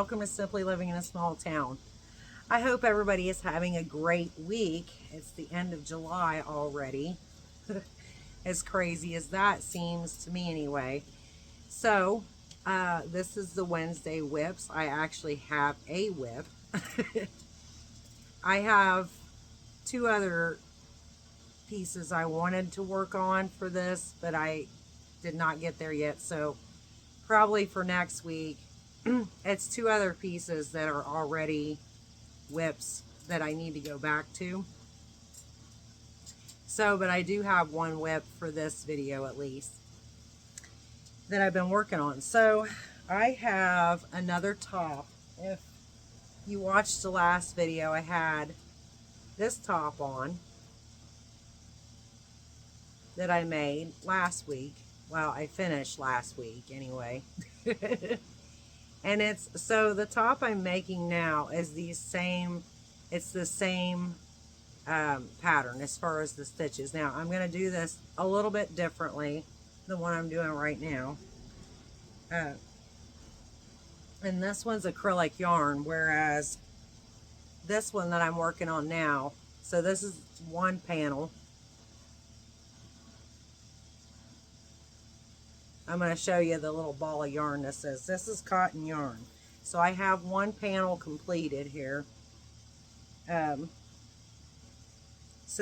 welcome to Simply Living in a Small Town. I hope everybody is having a great week. It's the end of July already. As crazy as that seems to me anyway. So, this is the Wednesday WIPS. I actually have a WIP. I have two other pieces I wanted to work on for this, but I did not get there yet. So, probably for next week, it's two other pieces that are already WIPs that I need to go back to. So, but I do have one WIP for this video at least that I've been working on. So I have another top. If you watched the last video, I had this top on that I made last week. Well, I finished last week anyway. And it's, so the top I'm making now is the same pattern as far as the stitches. Now I'm going to do this a little bit differently than what I'm doing right now. And this one's acrylic yarn, whereas this one that I'm working on now, so this is one panel. I'm going to show you the little ball of yarn this is. This is cotton yarn. So I have one panel completed here. So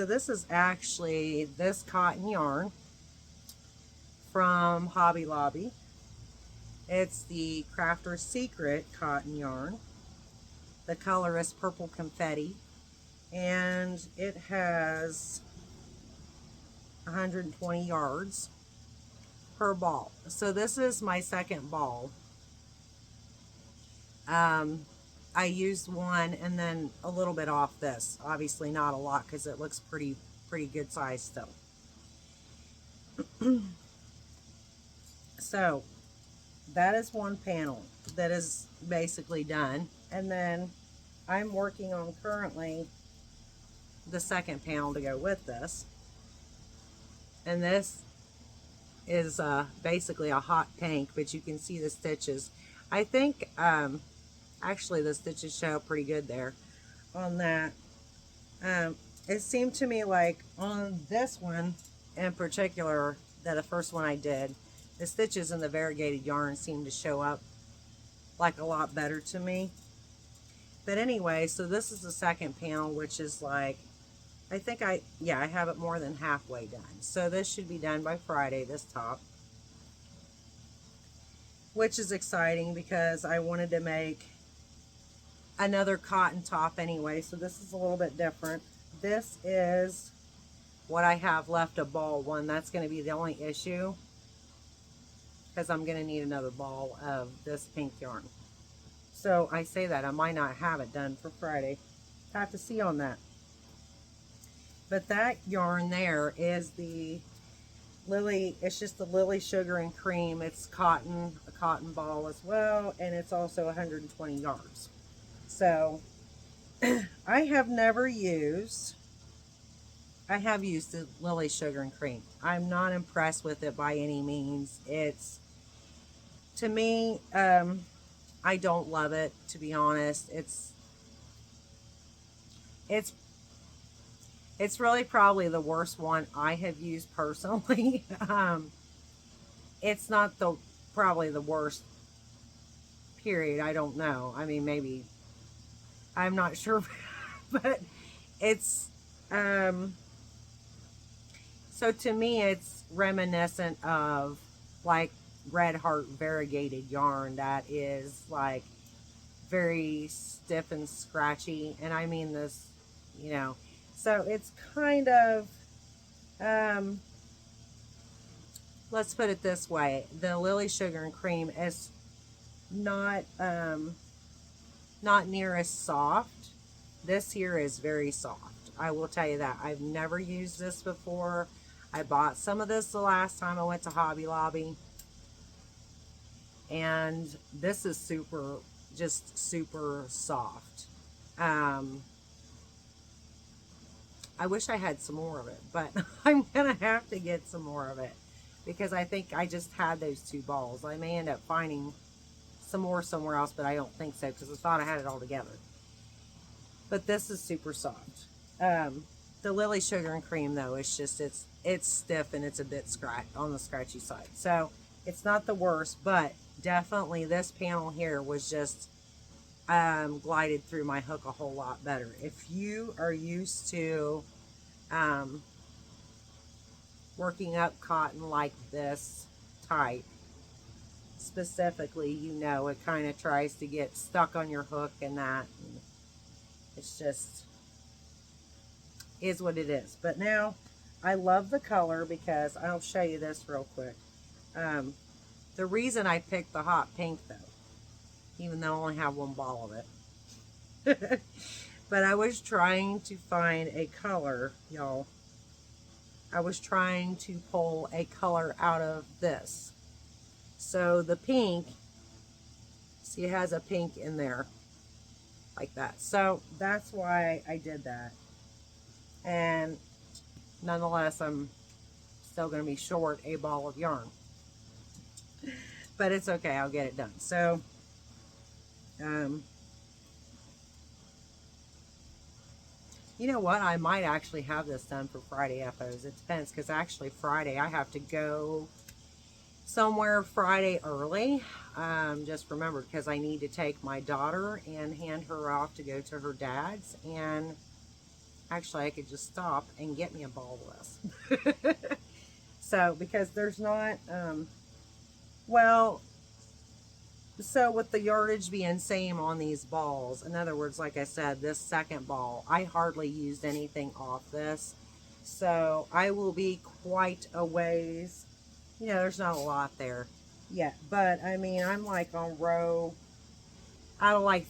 this is actually this cotton yarn from Hobby Lobby. It's the Crafter's Secret cotton yarn. The color is Purple Confetti. And it has 120 yards per ball. So this is my second ball. I used one and then a little bit off this. Obviously not a lot because it looks pretty good size still. So that is one panel that is basically done. And then I'm working on currently the second panel to go with this. And this is basically a hot pink, but you can see the stitches. I think actually the stitches show pretty good there on that. It seemed to me like on this one in particular, that the first one I did, the stitches in the variegated yarn seemed to show up like a lot better to me. But anyway, so this is the second panel, which is like, I think I have it more than halfway done. So this should be done by Friday, this top. Which is exciting because I wanted to make another cotton top anyway. So this is a little bit different. This is what I have left, a ball one. That's going to be the only issue, because I'm going to need another ball of this pink yarn. So I say that I might not have it done for Friday. Have to see on that. But that yarn there is the Lily, it's just the Lily Sugar and Cream. It's cotton, a cotton ball as well, and it's also 120 yards. So I have used the Lily Sugar and Cream. I'm not impressed with it by any means. It's, to me, I don't love it, to be honest. It's really probably the worst one I have used personally. It's not probably the worst, period. I don't know. I mean, maybe, I'm not sure, but it's, so to me, it's reminiscent of like Red Heart variegated yarn that is like very stiff and scratchy. And I mean this, you know, so it's kind of, let's put it this way. The Lily Sugar and Cream is not near as soft. This here is very soft. I will tell you that. I've never used this before. I bought some of this the last time I went to Hobby Lobby. And this is just super soft. I wish I had some more of it, but I'm going to have to get some more of it because I think I just had those two balls. I may end up finding some more somewhere else, but I don't think so because I thought I had it all together. But this is super soft. The Lily Sugar and Cream, though, it's just, it's stiff and it's a bit on the scratchy side. So it's not the worst, but definitely this panel here was just glided through my hook a whole lot better. If you are used to working up cotton like this type, specifically, you know, it kind of tries to get stuck on your hook and that. And it's just is what it is. But now I love the color because I'll show you this real quick. The reason I picked the hot pink, though, even though I only have one ball of it, but I was trying to find a color, y'all. I was trying to pull a color out of this. So the pink, see, it has a pink in there like that. So that's why I did that. And nonetheless, I'm still going to be short a ball of yarn. But it's okay, I'll get it done. So, you know what? I might actually have this done for Friday FOs. It depends, because actually Friday I have to go somewhere Friday early. Just remember, because I need to take my daughter and hand her off to go to her dad's. And actually I could just stop and get me a ball list. So, because there's not, well, so with the yardage being same on these balls, in other words, like I said, this second ball, I hardly used anything off this. So I will be quite a ways. You know, there's not a lot there yet. But, I mean, I'm like on row, out of like,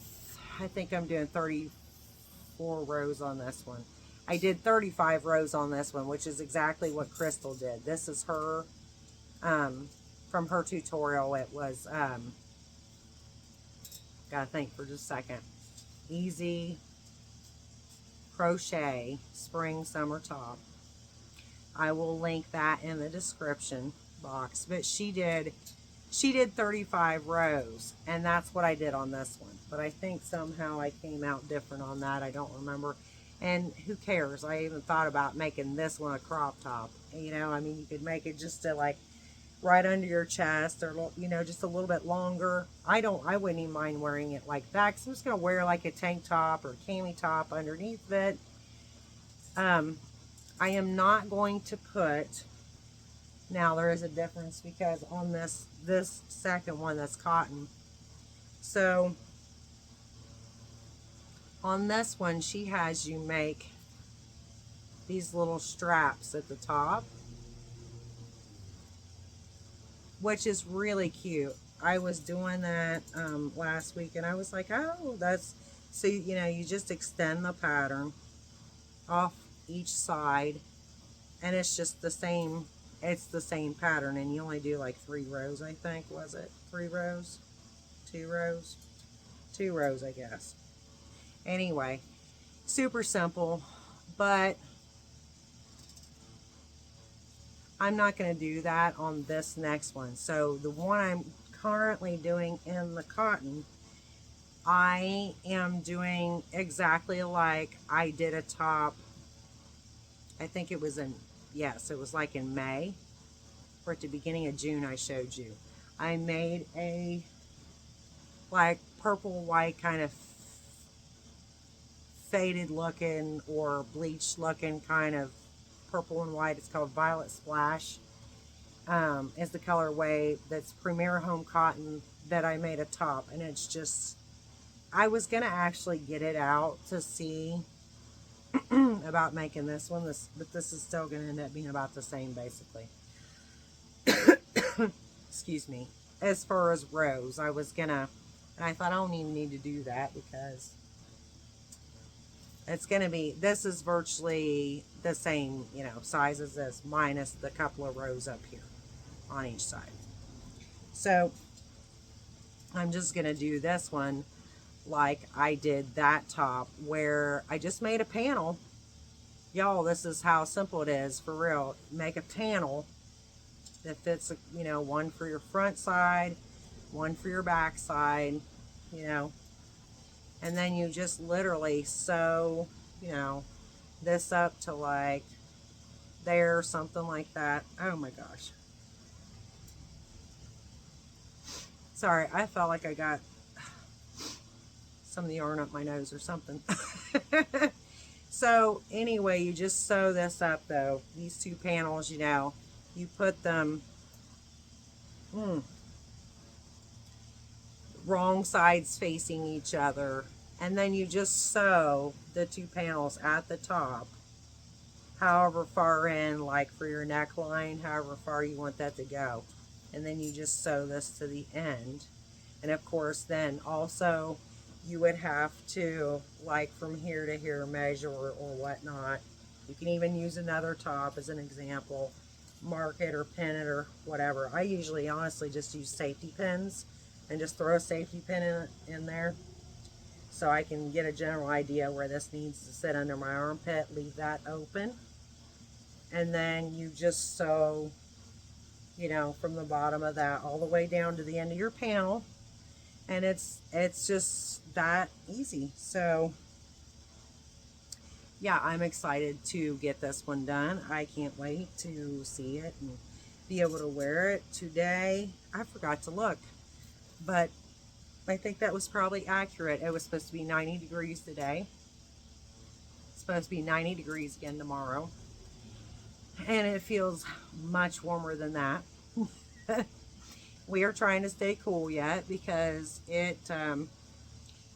I think I'm doing 34 rows on this one. I did 35 rows on this one, which is exactly what Crystal did. This is her, from her tutorial. It was, gotta think for just a second. Easy Crochet Spring Summer Top. I will link that in the description box. But she did 35 rows, and that's what I did on this one. But I think somehow I came out different on that. I don't remember. And who cares? I even thought about making this one a crop top. You know, I mean, you could make it just to like right under your chest, or, you know, just a little bit longer. I wouldn't even mind wearing it like that, because I'm just going to wear like a tank top or a cami top underneath it. I am not going to put, now there is a difference, because on this second one that's cotton, so on this one she has you make these little straps at the top, which is really cute. I was doing that last week, and I was like, oh, that's, so, you know, you just extend the pattern off each side, and it's just the same, it's the same pattern, and you only do like 3 rows, I think, was it? 3 rows? 2 rows? 2 rows, I guess. Anyway, super simple, but I'm not going to do that on this next one. So the one I'm currently doing in the cotton, I am doing exactly like I did a top, I think it was in, yes, it was like in May, or at the beginning of June I showed you. I made a like purple white kind of faded looking or bleached looking kind of purple and white. It's called Violet Splash. Is the colorway that's Premier Home Cotton that I made a top, and it's just, I was gonna actually get it out to see about making this one, but this is still gonna end up being about the same basically. Excuse me. As far as rows, I was gonna, and I thought I don't even need to do that because it's going to be, this is virtually the same, you know, size as this, minus the couple of rows up here on each side. So I'm just going to do this one like I did that top, where I just made a panel. Y'all, this is how simple it is, for real. Make a panel that fits, you know, one for your front side, one for your back side, you know, and then you just literally sew, you know, this up to like there, something like that. Oh my gosh. Sorry, I felt like I got some of the yarn up my nose or something. So anyway, you just sew this up though. These two panels, you know, you put them wrong sides facing each other, and then you just sew the two panels at the top, however far in, like for your neckline, however far you want that to go. And then you just sew this to the end. And of course, then also you would have to, like from here to here, measure or whatnot. You can even use another top as an example, mark it or pin it or whatever. I usually honestly just use safety pins and just throw a safety pin in there so I can get a general idea where this needs to sit under my armpit. Leave that open, and then you just sew, you know, from the bottom of that all the way down to the end of your panel, and it's just that easy. So yeah, I'm excited to get this one done. I can't wait to see it and be able to wear it today. I forgot to look, but I think that was probably accurate. It was supposed to be 90 degrees today. It's supposed to be 90 degrees again tomorrow. And it feels much warmer than that. We are trying to stay cool yet because it,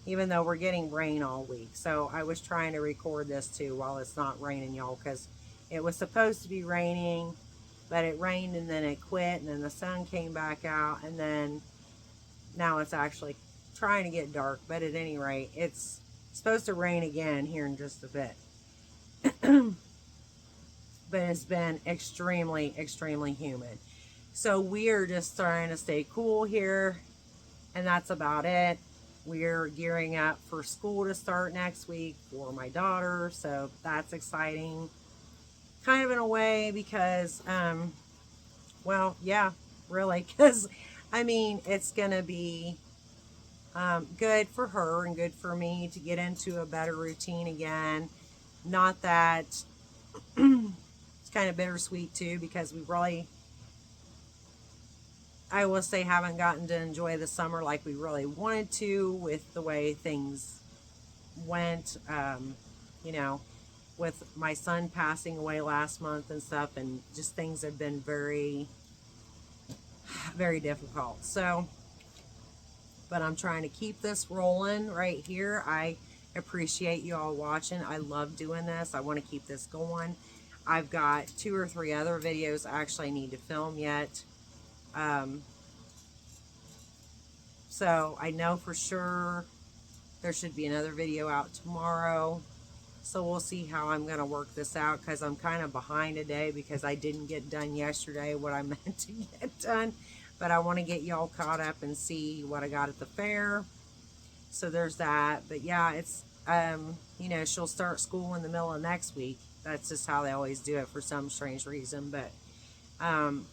even though we're getting rain all week. So I was trying to record this too while it's not raining, y'all, because it was supposed to be raining, but it rained and then it quit, and then the sun came back out, and then now it's actually trying to get dark. But at any rate, it's supposed to rain again here in just a bit. But it's been extremely, extremely humid. So we are just trying to stay cool here, and that's about it. We're gearing up for school to start next week for my daughter, so that's exciting. Kind of in a way because, well, yeah, really, because, I mean, it's going to be good for her and good for me to get into a better routine again. Not that, it's kind of bittersweet too, because we really, I will say, haven't gotten to enjoy the summer like we really wanted to with the way things went, you know, with my son passing away last month and stuff, and just things have been very, very difficult. So, but I'm trying to keep this rolling right here. I appreciate you all watching. I love doing this. I want to keep this going. I've got 2 or 3 other videos I actually need to film yet. So I know for sure there should be another video out tomorrow. So we'll see how I'm going to work this out, because I'm kind of behind today because I didn't get done yesterday what I meant to get done. But I want to get y'all caught up and see what I got at the fair. So there's that. But yeah, it's, you know, she'll start school in the middle of next week. That's just how they always do it for some strange reason. But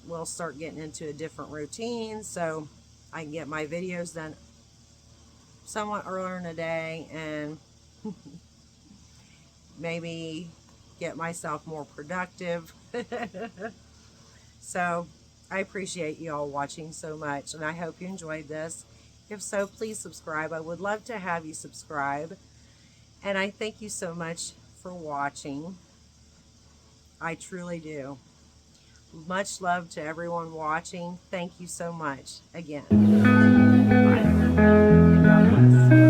we'll start getting into a different routine, so I can get my videos done somewhat earlier in the day and maybe get myself more productive. So I appreciate you all watching so much, and I hope you enjoyed this. If so, please subscribe. I would love to have you subscribe. And I thank you so much for watching. I truly do. Much love to everyone watching. Thank you so much again. Bye. God bless.